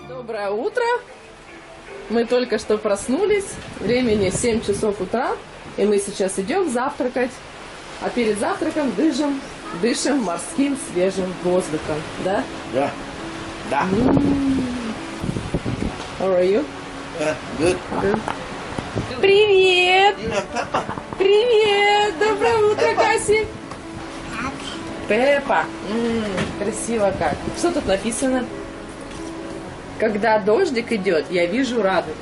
Доброе утро! Мы только что проснулись, времени 7 часов утра, и мы сейчас идем завтракать. А перед завтраком дышим морским свежим воздухом, да? Да. Да. How are you? Good. Good. Привет! Привет! Доброе утро, Касси! Пеппа! Красиво как. Что тут написано? Когда дождик идет, я вижу радугу.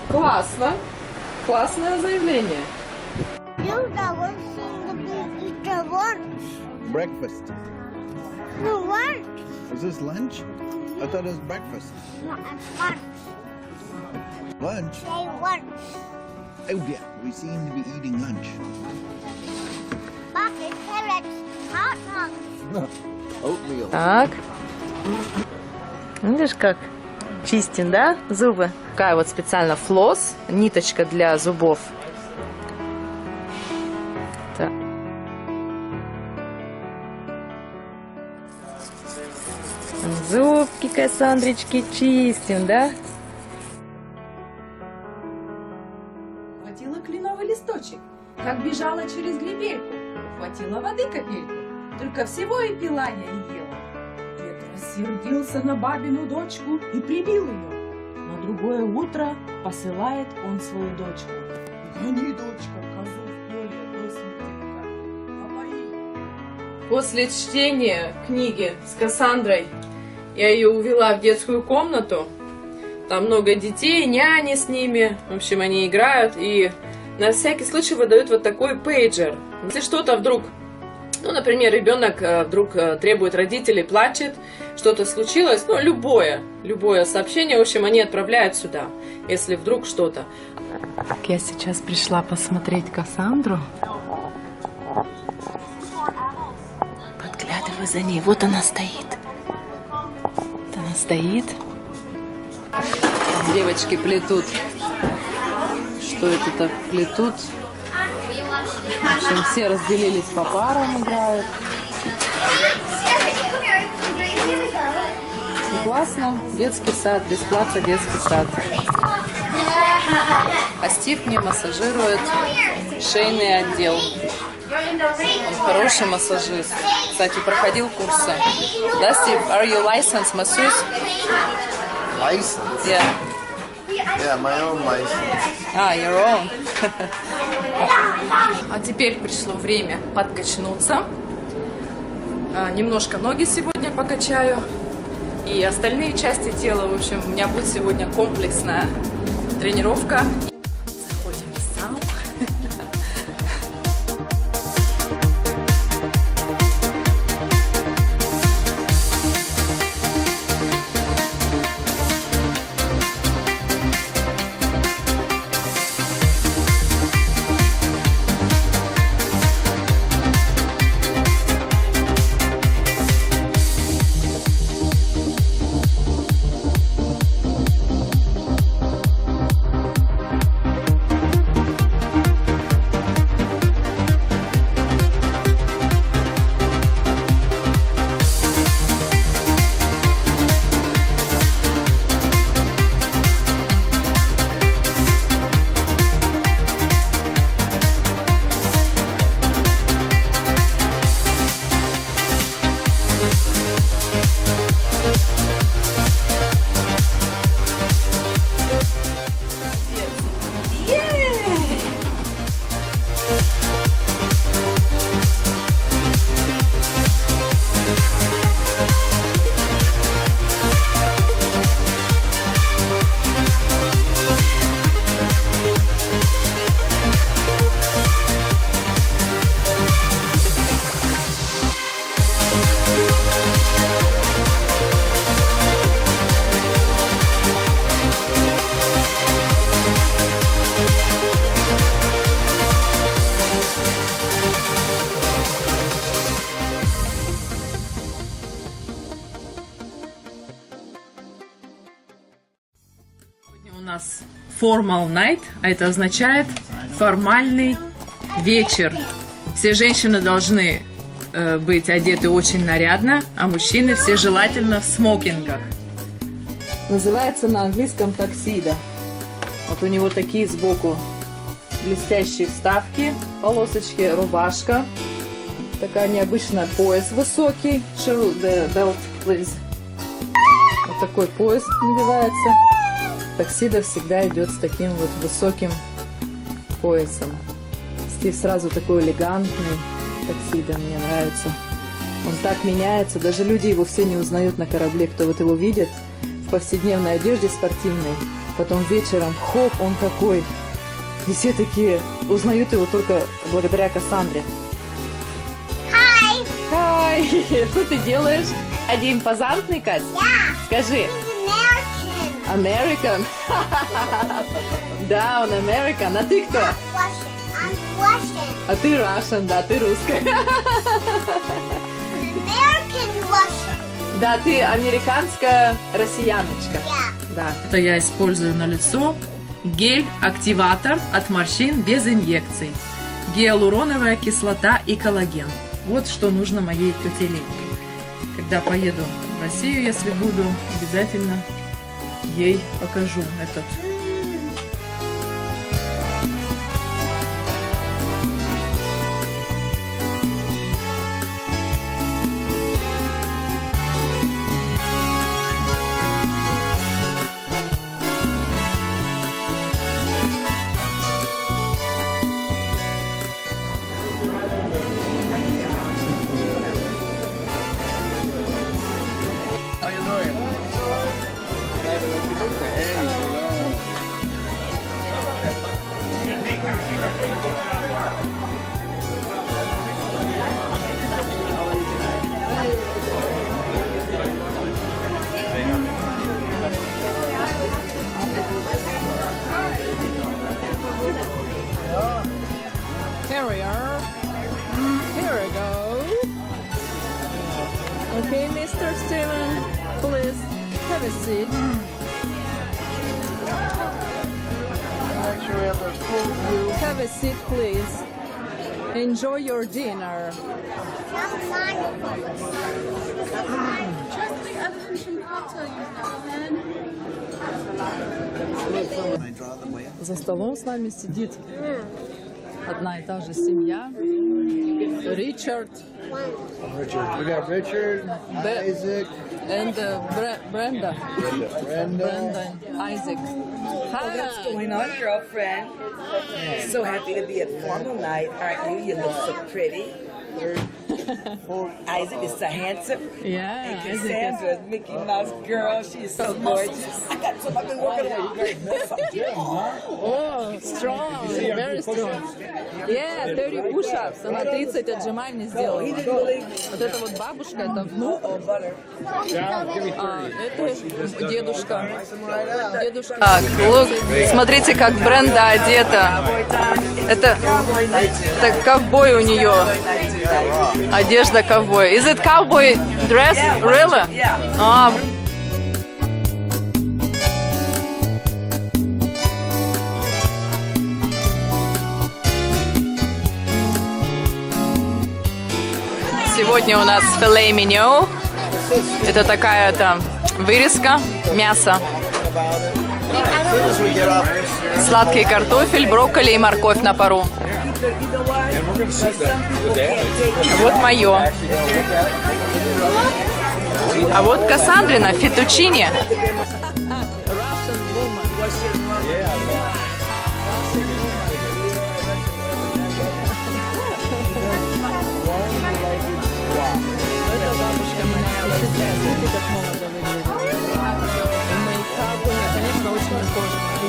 Классно. Классное заявление. Breakfast. No lunch. Is this lunch? I thought it was breakfast. No, it's lunch. Lunch? Say lunch. Oh yeah, we seem to be eating lunch. Bucket, carrots, hot dogs. Oatmeal. Так. Видишь, как чистим, да, зубы? Такая вот специально флосс, ниточка для зубов. Так. Зубки, Кассандрочки, чистим, да? Хватило кленовый листочек, как бежала через гребельку. Хватило воды капельку, только всего и пила я и ела. Дед рассердился на бабину дочку и прибил ее. На другое утро посылает он свою дочку. Гони, дочка, козу в поле до смерти, напои. После чтения книги с Кассандрой я ее увела в детскую комнату. Там много детей, няни с ними. В общем, они играют. И на всякий случай выдают вот такой пейджер. Если что-то вдруг, ну, например, ребенок вдруг требует родителей, плачет, что-то случилось, ну, любое сообщение, в общем, они отправляют сюда, если вдруг что-то. Я сейчас пришла посмотреть Кассандру. Подглядываю за ней. Вот она стоит. Вот она стоит. Девочки плетут. Что это так плетут? В общем, все разделились по парам, играют. Классно. Детский сад, бесплатно детский сад. А Стив мне массажирует шейный отдел. Он хороший массажист. Кстати, проходил курсы. Да, Стив? Are you licensed masseuse? License? Yeah. Yeah, my own license. Your own. А теперь пришло время подкачнуться. Немножко ноги сегодня покачаю. И остальные части тела. В общем, у меня будет сегодня комплексная тренировка. Заходим в зал. formal night, а это означает формальный вечер. Все женщины должны быть одеты очень нарядно, а мужчины все желательно в смокингах. Называется на английском таксидо. Вот у него такие сбоку блестящие вставки, полосочки, рубашка. Такая необычная, пояс высокий. Show the belt, please. Вот такой пояс надевается. Таксидо всегда идет с таким вот высоким поясом. Стиль сразу такой элегантный. Таксидо мне нравится. Он так меняется. Даже люди его все не узнают на корабле, кто вот его видит в повседневной одежде спортивной. Потом вечером, хоп, он такой. И все такие узнают его только благодаря Кассандре. Hi. Хай! Что ты делаешь? Один позантный, Кать? Yeah. Скажи. He's American. American. Да, он American. А ты кто? Russian. I'm Russian. А ты Russian, да, ты русская. American Russian. Да, ты американская россияночка. Yeah. Да. Это я использую на лицо гель-активатор от морщин без инъекций. Гиалуроновая кислота и коллаген. Вот что нужно моей тете Лене. Когда поеду в Россию, если буду, обязательно ей покажу этот. Here we are. Here we go. Okay, Mr. Steven, please have a seat. Make sure we have our full view. Have a seat, please. Enjoy your dinner. I draw the way. За столом с нами сидит одна и та же семья. Ричард Richard. We got Richard, Isaac, and Brenda. Brenda. And Isaac. What's Hi. going on, girlfriend? So happy to be at formal night, aren't you? You look so pretty. Isaac is so handsome. Yeah, And Isaac is- Cassandra is Mickey Mouse girl. She is so gorgeous. I got some I've been working on. Oh, strong, very strong. Yeah, 30 push-ups. Она 30 отжиманий сделала. He didn't believe me. Вот эта вот бабушка, это внук, Oh, butter. а это дедушка. Дедушка. Так, смотрите, как Бренда одета. Это ковбой у нее. Одежда ковбоя. Is it cowboy dress? Really? Yeah. А, сегодня у нас филе меню. Это такая-то вырезка мяса. Сладкий картофель, брокколи и морковь на пару. Вот мое. А вот Кассандрина, фетучини.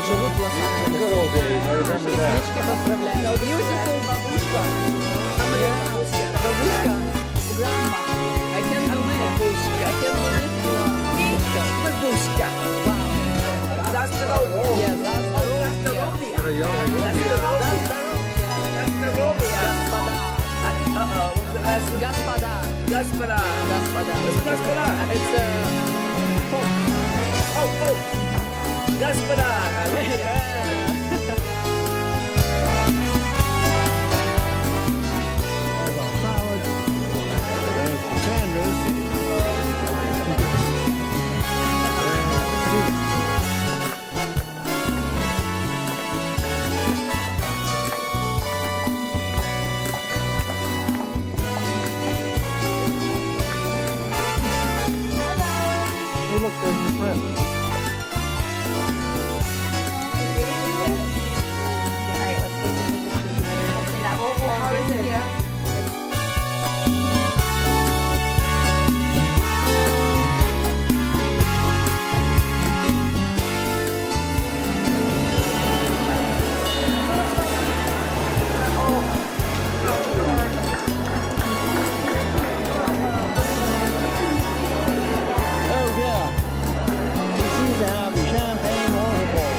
Живут в Лос-Анджелесе. Сердечки поздравляю. Beautiful бабушка. Бабушка. Grandma. I can't believe. I can't believe. Babushka. That's the road. Yes, that's the Господа. Господа. Господа. Господа. It's Oh, oh. Господа! Hey, look, there's your friend. Oh, yeah. This is the champagne waterfall.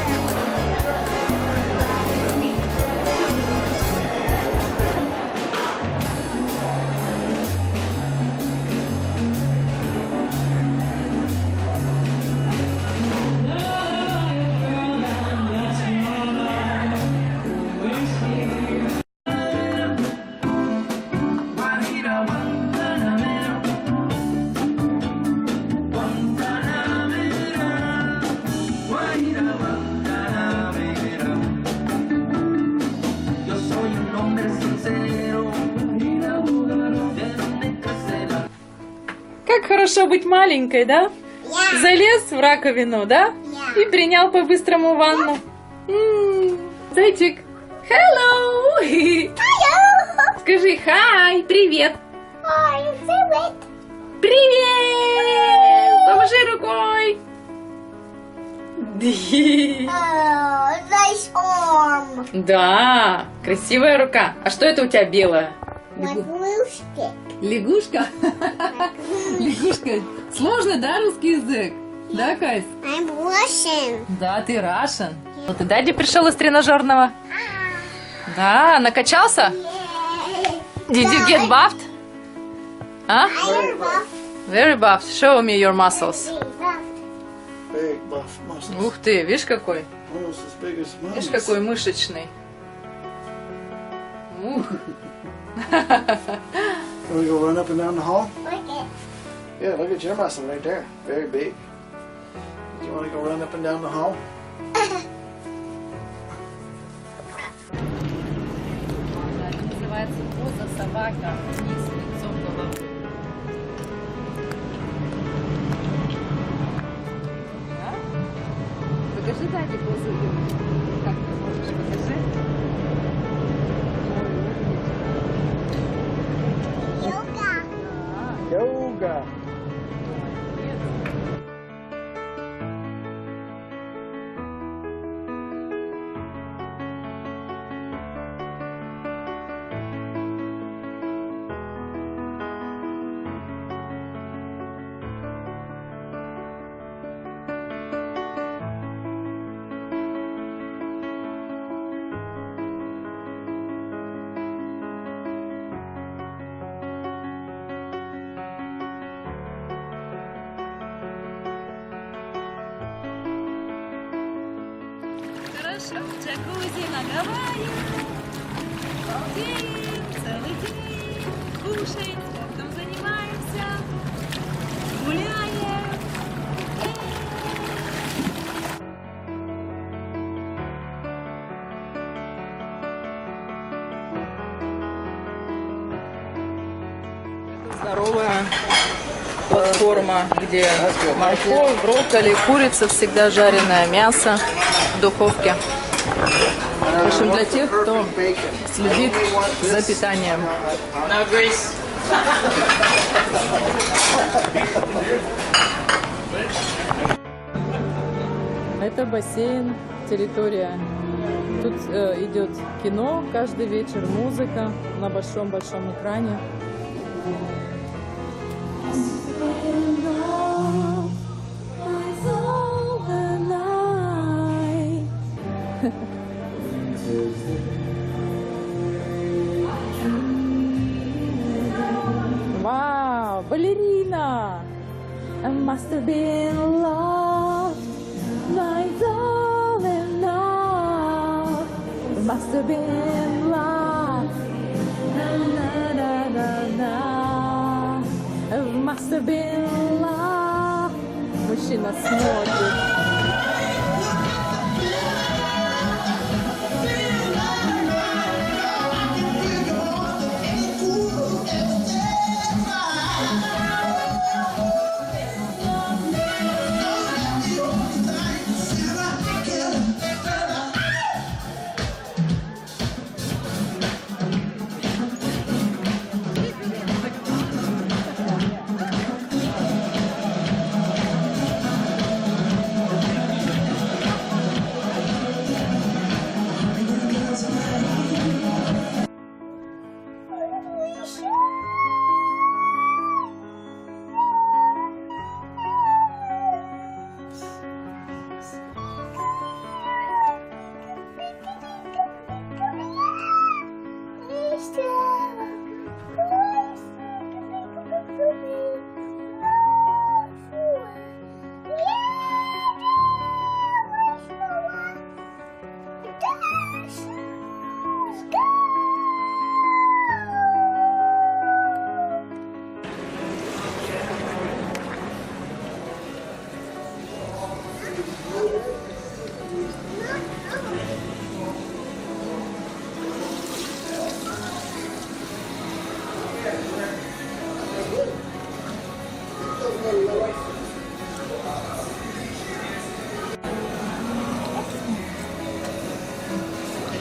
Как хорошо быть маленькой, да? Yeah. Залез в раковину, да? Yeah. И принял по-быстрому ванну. Зайчик. Hello! Hello. Скажи хай, привет. Hi, favorite. Привет! Помаши рукой. Oh, nice arm. Да, красивая рука. А что это у тебя белое? My blue stick. Лягушка? My blue. Лягушка. Сложно, да, русский язык? Да, Кайс? I'm Russian. Да, ты Russian. Вот и Дади пришел из тренажерного. Да, накачался? Did you get buffed? А? I'm buff. Very buffed. Show me your muscles. Big buff muscles. Ух ты, видишь какой? Almost as big as mine. Видишь какой мышечный. Ух. Can we go run up and down the hall? Look at. Yeah, look at your muscle right there. Very big. Do you want to go run up and down the hall? Называется поза собака. Вниз лицом головы. Покажи Даде позу. Как ты можешь, покажи. Yoga. Yoga. Хорошо, в джакузи на Гавайи. Балдеем целый день. Кушаем, спортом занимаемся. Гуляем. Здоровая платформа, где морковь, брокколи, курица, всегда жареное мясо в духовке. В общем, для тех, кто следит за питанием. Это бассейн, территория. Тут идет кино каждый вечер, музыка на большом-большом экране. Вау, балерина! I must have been loved by the have been love. Na, na, na, na, na. It must have been love. Мужчина смотрит.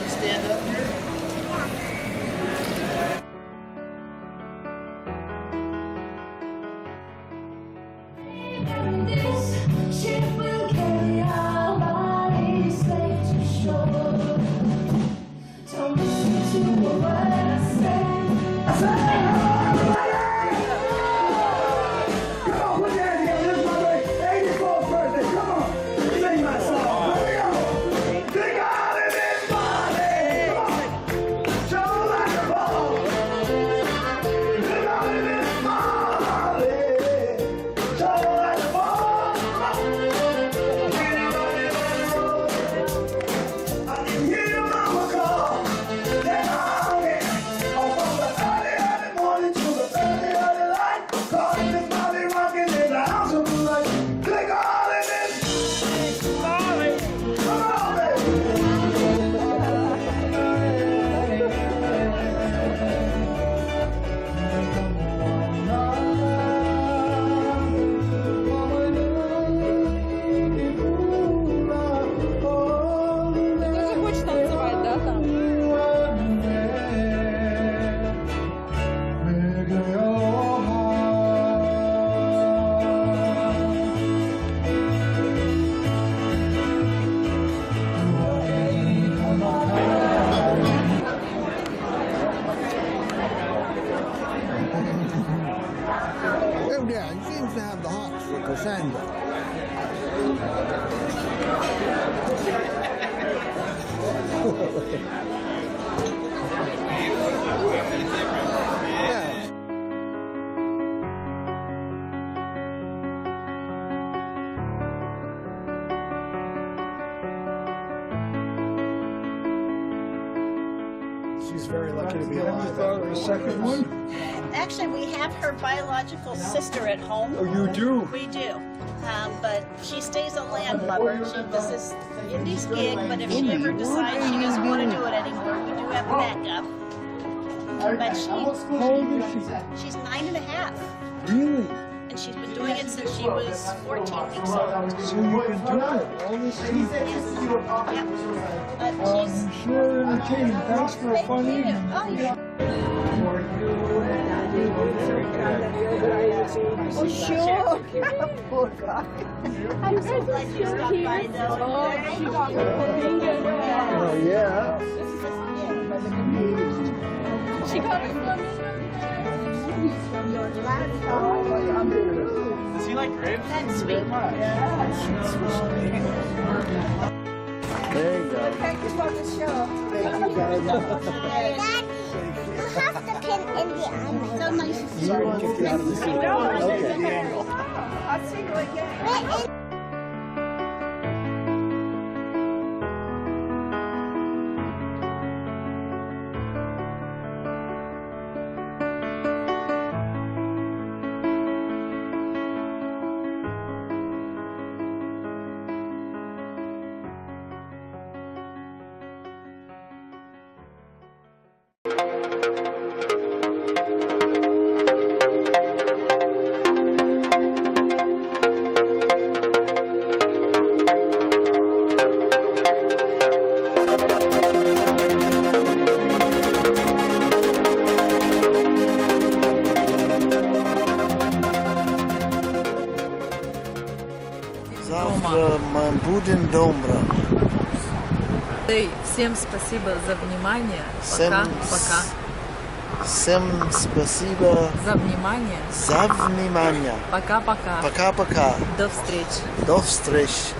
Stand up. Oh yeah, he seems to have the hots for Cassandra. Yeah. She's very lucky to be alive. You thought of a second one? Actually, we have her biological sister at home. Oh, you do? We do. But she stays a landlubber. This is Indy's gig, but if she ever decides she doesn't want to do it anymore, we do have a backup. But How old is she? she's 9.5. Really? And she's been doing it since she was 14 weeks old. So you've been doing it all this time? Yep. But she's... Sure entertaining. Thanks for a fun Thank you. evening. Oh, yeah. Oh, sure. Poor guy. I'm so glad you stopped by, though. Oh, yeah. She got it from me. Does he like grapes? That's sweet. There you go. Thank you for the show. Thank you, guys. Daddy, you have to pin in the eye. So nice to see Sorry to kick you out of the seat. Okay. I'll see you again. Будем добро. Всем спасибо за внимание. Всем Пока. Всем спасибо За внимание. за внимание. Пока-пока. Пока-пока. До встречи. До встречи.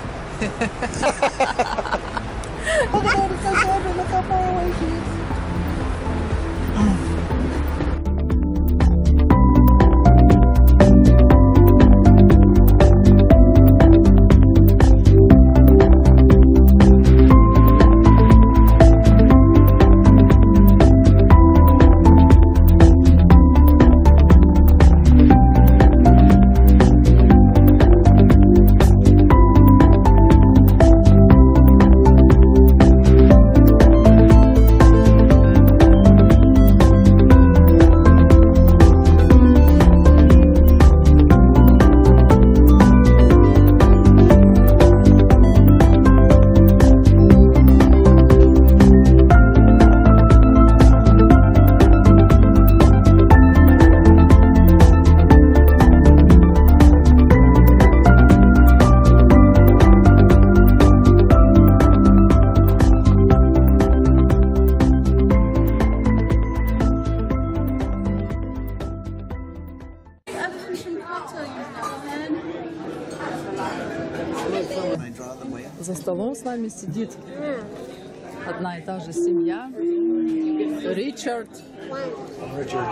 За столом с нами сидит одна и та же семья. Ричард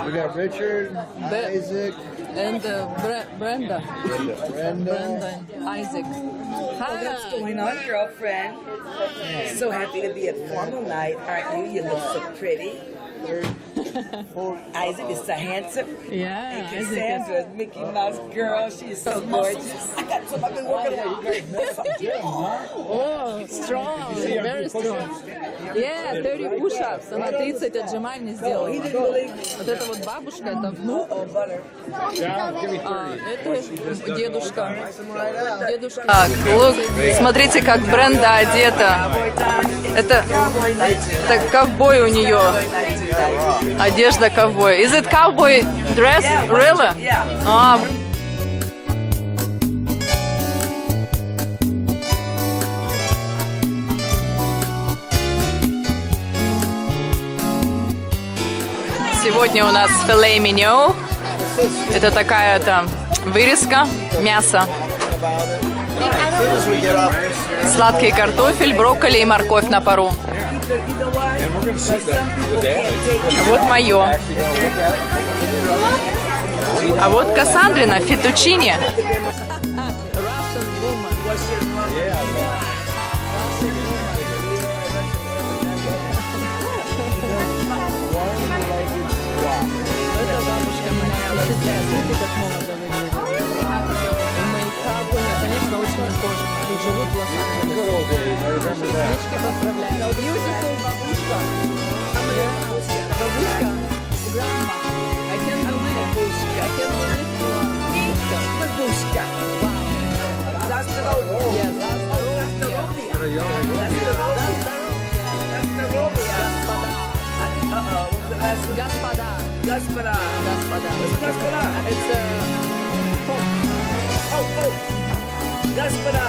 We got Richard, Isaac, and Brenda. Brenda. And Isaac. Hi. What's going on, girlfriend? So happy to be at formal night, aren't you? You look so pretty. Isaac is so handsome. Yeah, And Isaac is- Cassandra is Mickey Mouse girl. She is so gorgeous. I got some. I've been working out. Oh, strong, very strong. Yeah, 30 push-ups. Она 30 отжиманий сделала. Вот эта вот бабушка, это внук. А это дедушка. Так, смотрите, как Бренда одета. Это ковбой у нее. Одежда ковбоя. Is it cowboy dress? Really? Yeah. А, сегодня у нас филе миньон. Это такая-то вырезка мяса. Сладкий картофель, брокколи и морковь на пару. Вот мое. А вот Кассандрина, фетучини. Конечно, очень похожи. Тут живут в Лос-Анджелесе. Девочки, поздравляю. Beautiful бабушка. Бабушка. Grandma. I can't believe. I can't believe you. Бабушка. За здоровье. Yes, за здоровье. Господа. Господа. Господа. It's Господа.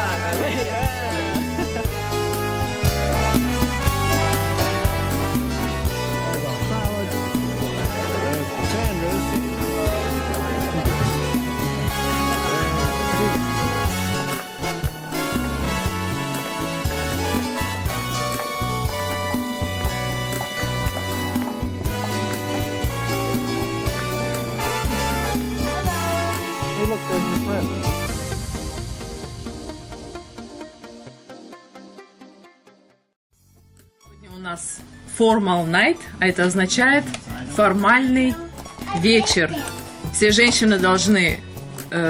Hey, look, there's your friend. у нас formal night, а это означает формальный вечер. Все женщины должны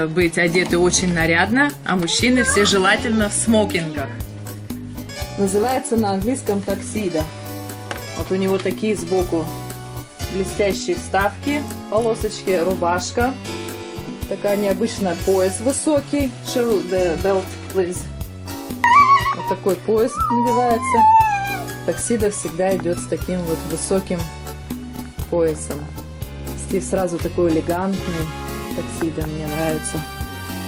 быть одеты очень нарядно, а мужчины все желательно в смокингах. Называется на английском таксидо. Вот у него такие сбоку блестящие вставки, полосочки, рубашка. Такая необычная, пояс высокий. Show the belt, please. Вот такой пояс надевается. Таксидо всегда идет с таким вот высоким поясом. Стиль сразу такой элегантный. Таксидо мне нравится.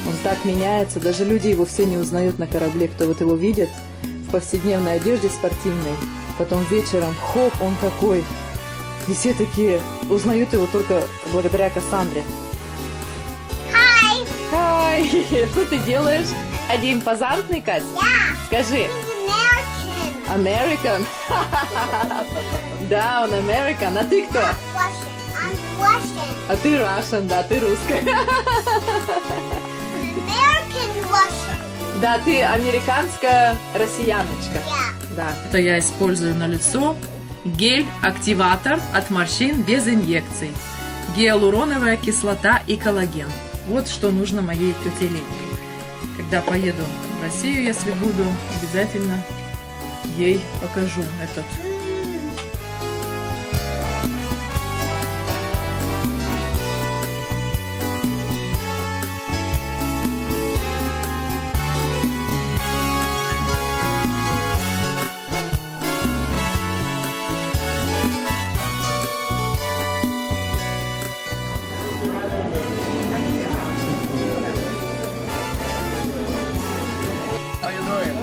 Он так меняется, даже люди его все не узнают на корабле, кто вот его видит в повседневной одежде спортивной. Потом вечером, хоп, он какой. И все такие узнают его только благодаря Кассандре. Hi. Хай! Что ты делаешь? Один импозантный, Кать? Yeah. Скажи. He's American. American. Да, он American. А ты кто? Russian. I'm Russian. А ты Russian, да, ты русская. American Russian. Да, ты американская россияночка. Yeah. Да. Это я использую на лицо гель-активатор от морщин без инъекций. Гиалуроновая кислота и коллаген. Вот что нужно моей тете Лене. Когда поеду в Россию, если буду, обязательно ей покажу этот. How you doing?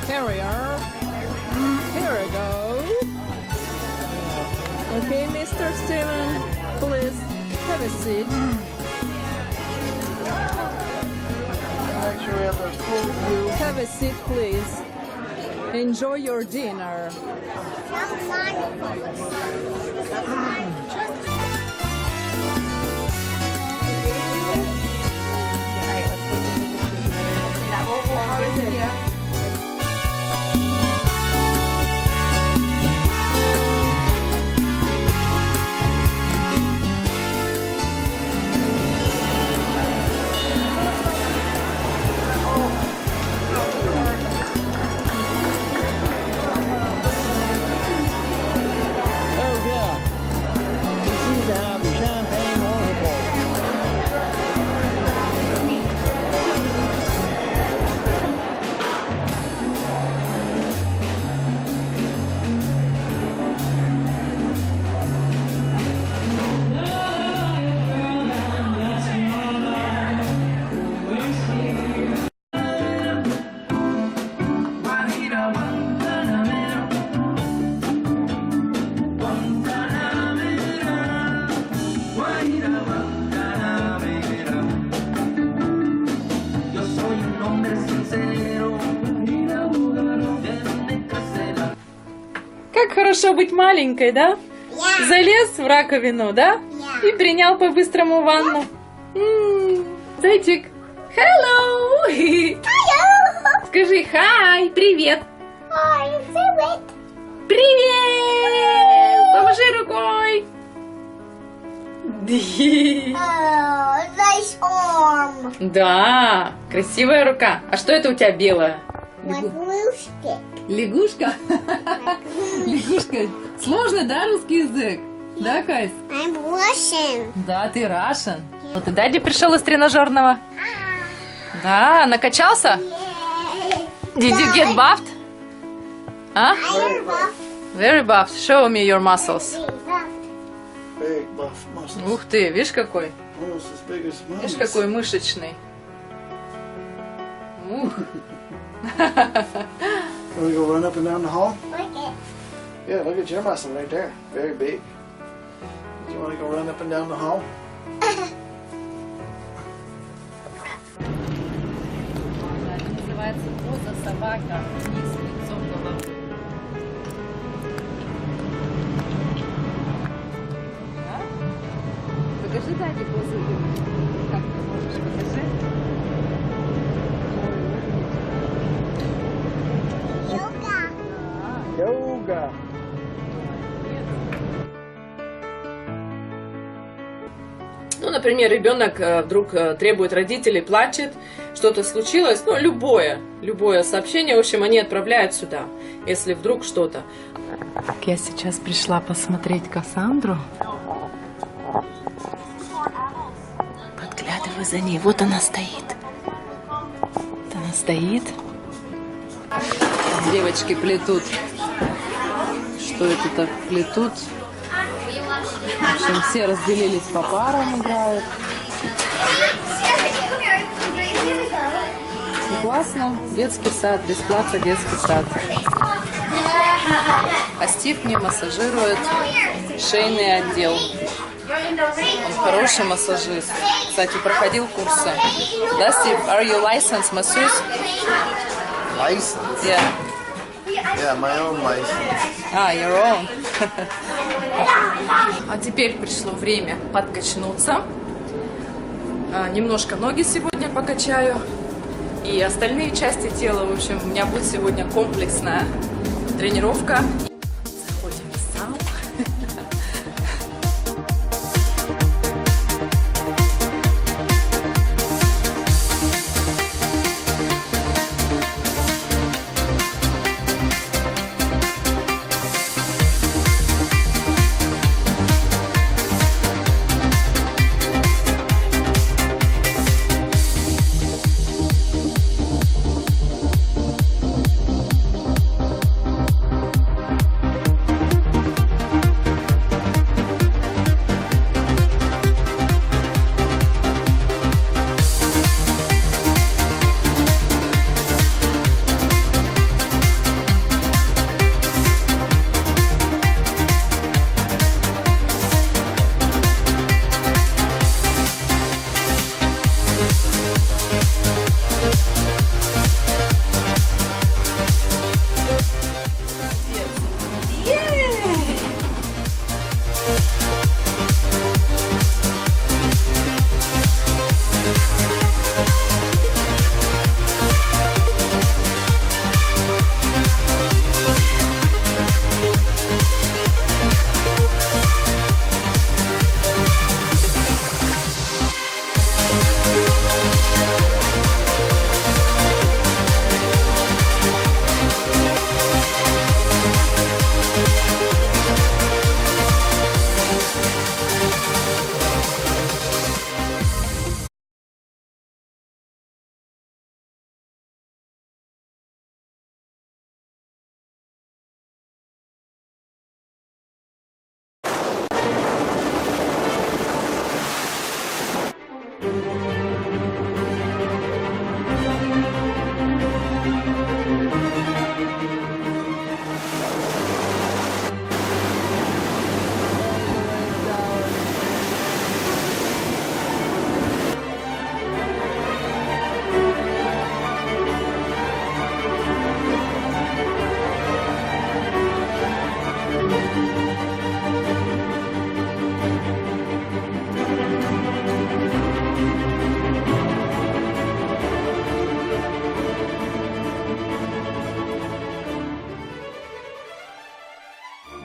Here we are. Here we go. Okay, Mr. Steven, please have a seat. Make sure we have the full view. Have a seat, please. Enjoy your dinner. Oh, yeah. You see to have champagne waterfall. Как хорошо быть маленькой, да? Yeah. Залез в раковину, да? Yeah. И принял по-быстрому ванну. Зайчик. Hello! Hello. Скажи хай, привет. Hi, привет. Привет! Помаши рукой. Oh, nice arm. Да, красивая рука. А что это у тебя белое? My blue stick. Лягушка? Лягушка. Сложно, да, русский язык? Да, Кайс? I'm Russian. Да, ты Russian. Вот и Дади пришел из тренажерного. Да, накачался? Did you get buffed? А? I'm buff. Very buffed. Show me your muscles. Big buff muscles. Ух ты, видишь какой? Almost as big as mine. Видишь какой мышечный. Ух. Can we go run up and down the hall? Okay. Yeah, look at your muscle right there. Very big. Do you want to go run up and down the hall? Называется поза собака. Вниз, лицом головы. Покажи Даде позу. Как ты можешь, покажи. Yoga. Yoga. Ну, например, ребенок вдруг требует родителей, плачет, что-то случилось, ну, любое сообщение, в общем, они отправляют сюда, если вдруг что-то. Я сейчас пришла посмотреть Кассандру. Подглядываю за ней. Вот она стоит. Вот она стоит. Девочки плетут. Что это так плетут? В общем, все разделились по парам, играют. Классно. Детский сад, бесплатно детский сад. А Стив мне массажирует шейный отдел. Он хороший массажист. Кстати, проходил курсы. Да, Стив? Are you licensed masseuse? License? Yeah. Yeah, my own license. Your own. А теперь пришло время подкачнуться. Немножко ноги сегодня покачаю. И остальные части тела. В общем, у меня будет сегодня комплексная тренировка. Заходим в зал.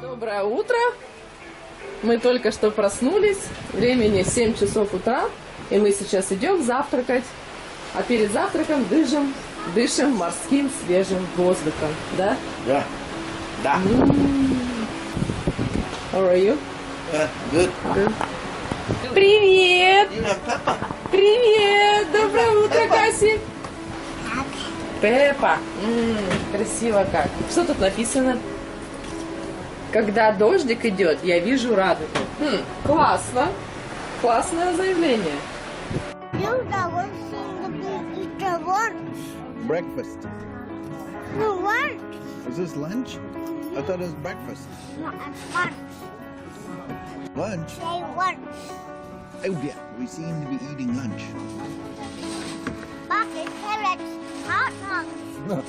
Доброе утро! Мы только что проснулись, времени 7 часов утра, и мы сейчас идем завтракать. А перед завтраком дышим морским свежим воздухом, да? Yeah. Da. How are you? Good. Good. Привет! Yeah, Peppa. Привет! Доброе утро, Касси! Пеппа! Красиво как. Что тут написано? Когда дождик идет, я вижу радугу. Классно! Классное заявление. You never seen the eat the lunch. Breakfast. No lunch. Is this lunch? I thought it was breakfast. No, it's lunch. Lunch? Say lunch. Oh yeah, we seem to be eating lunch. Bucket, carrots, hot dogs.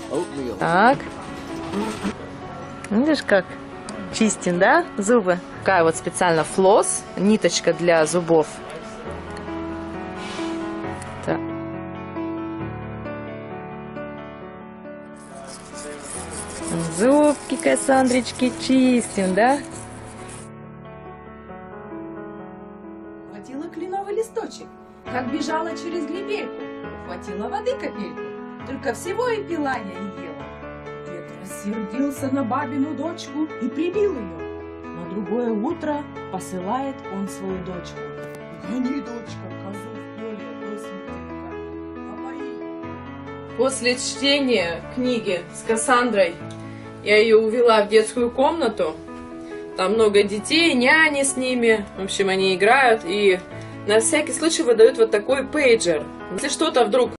Oatmeal. Так. Видишь, как чистим, да, зубы? Такая вот специально флосс, ниточка для зубов. Так. Зубки, Кассандрочки, чистим, да? Хватила кленовый листочек Как бежала через гребельку, хватило воды капельку, только всего и пила я и ела. Дед рассердился на бабину дочку и прибил ее. На другое утро посылает он свою дочку. Гони, дочка, козу в поле до смерти, напои. После чтения книги с Кассандрой я ее увела в детскую комнату. Там много детей, няни с ними. В общем, они играют. И на всякий случай выдают вот такой пейджер. Если что-то вдруг